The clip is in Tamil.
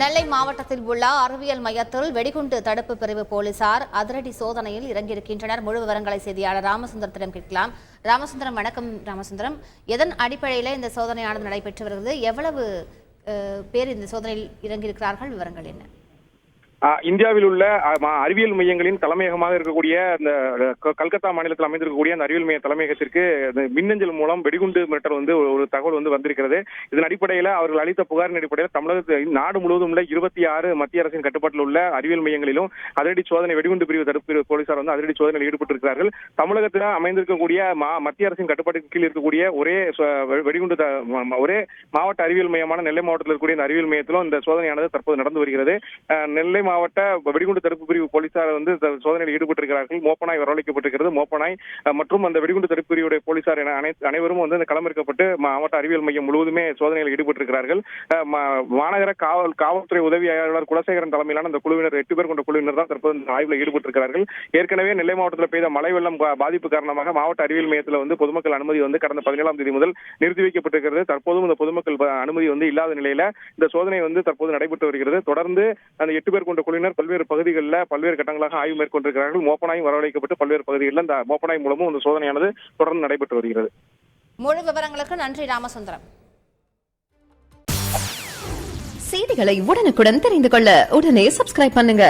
நெல்லை மாவட்டத்தில் உள்ள அறிவியல் மையத்தில் வெடிகுண்டு தடுப்பு பிரிவு போலீசார் அதிரடி சோதனையில் இறங்கியிருக்கின்றனர். முழு விவரங்களை செய்தியாளர் ராமசுந்தரத்திடம் கேட்கலாம். ராமசுந்தரம், வணக்கம். ராமசுந்தரம், எதன் அடிப்படையில் இந்த சோதனையானது நடைபெற்று வருகிறது? எவ்வளவு பேர் இந்த சோதனையில் இறங்கியிருக்கிறார்கள்? விவரங்கள் என்ன? இந்தியாவில் உள்ள அறிவியல் மையங்களின் தலைமையகமாக இருக்கக்கூடிய இந்த கல்கத்தா மாநிலத்தில் அமைந்திருக்கக்கூடிய அந்த அறிவியல் மைய தலைமையகத்திற்கு மின்னஞ்சல் மூலம் வெடிகுண்டு மிரட்டல் ஒரு தகவல் வந்திருக்கிறது. இதன் அடிப்படையில் அவர்கள் அளித்த புகாரின் அடிப்படையில் தமிழகத்தில் நாடு முழுவதும் உள்ள 26 மத்திய அரசின் கட்டுப்பாட்டில் உள்ள அறிவியல் மையங்களிலும் அதிரடி சோதனை வெடிகுண்டு பிரிவு தடுப்பு போலீசார் அதிரடி சோதனையில் ஈடுபட்டிருக்கிறார்கள். தமிழகத்தில் அமைந்திருக்கக்கூடிய மத்திய அரசின் கட்டுப்பாட்டுக்கு கீழ் இருக்கக்கூடிய ஒரே மாவட்ட அறிவியல் மையமான நெல்லை மாவட்டத்தில் இருக்கக்கூடிய இந்த அறிவியல் மையத்திலும் இந்த சோதனையானது தற்போது நடந்து வருகிறது. நெல்லை மாவட்ட வெடிகுண்டு தடுப்பு பிரிவு போலீசார் சோதனையில் ஈடுபட்டிருக்கிறார்கள். மோப்பனாய் வரவழைக்கப்பட்டிருக்கிறது. மோப்பனாய் மற்றும் அந்த வெடிகுண்டு தடுப்பு பிரிவுடைய போலீசார் என அனைவரும் களமிறக்கப்பட்டு மாவட்ட அறிவியல் மையம் முழுவதுமே சோதனையில் ஈடுபட்டிருக்கிறார்கள். மாநகர காவல்துறை உதவி ஆய்வாளர் குலசேகரன் தலைமையிலான அந்த குழுவினர் 8 பேர் கொண்ட குழுவினர் தான் தற்போது இந்த ஆய்வில் ஈடுபட்டிருக்கிறார்கள். ஏற்கனவே நெல்லை மாவட்டத்தில் பெய்த மழை வெள்ளம் பாதிப்பு காரணமாக மாவட்ட அறிவியல் மையத்தில் பொதுமக்கள் அனுமதி கடந்த 17ஆம் தேதி முதல் நிறுத்தி வைக்கப்பட்டிருக்கிறது. தற்போதும் இந்த பொதுமக்கள் அனுமதி இல்லாத நிலையில இந்த சோதனை தற்போது நடைபெற்று வருகிறது. தொடர்ந்து அந்த 8 பேர் கொண்ட குழுவினர் பல்வேறு பகுதிகளில் பல்வேறு கட்டங்களாக ஆய்வு மேற்கொண்டிருக்கிறார்கள். மோப்பனாயும் வரவழைக்கப்பட்டு பல்வேறு பகுதிகளில் இந்த மோப்பனாய் மூலமும் இந்த சோதனையானது தொடர்ந்து நடைபெற்று வருகிறது. முழு விவரங்களுக்கு நன்றி ராமசுந்தரம். செய்திகளை உடனுக்குடன் தெரிந்து கொள்ள உடனே சப்ஸ்கிரைப் பண்ணுங்க.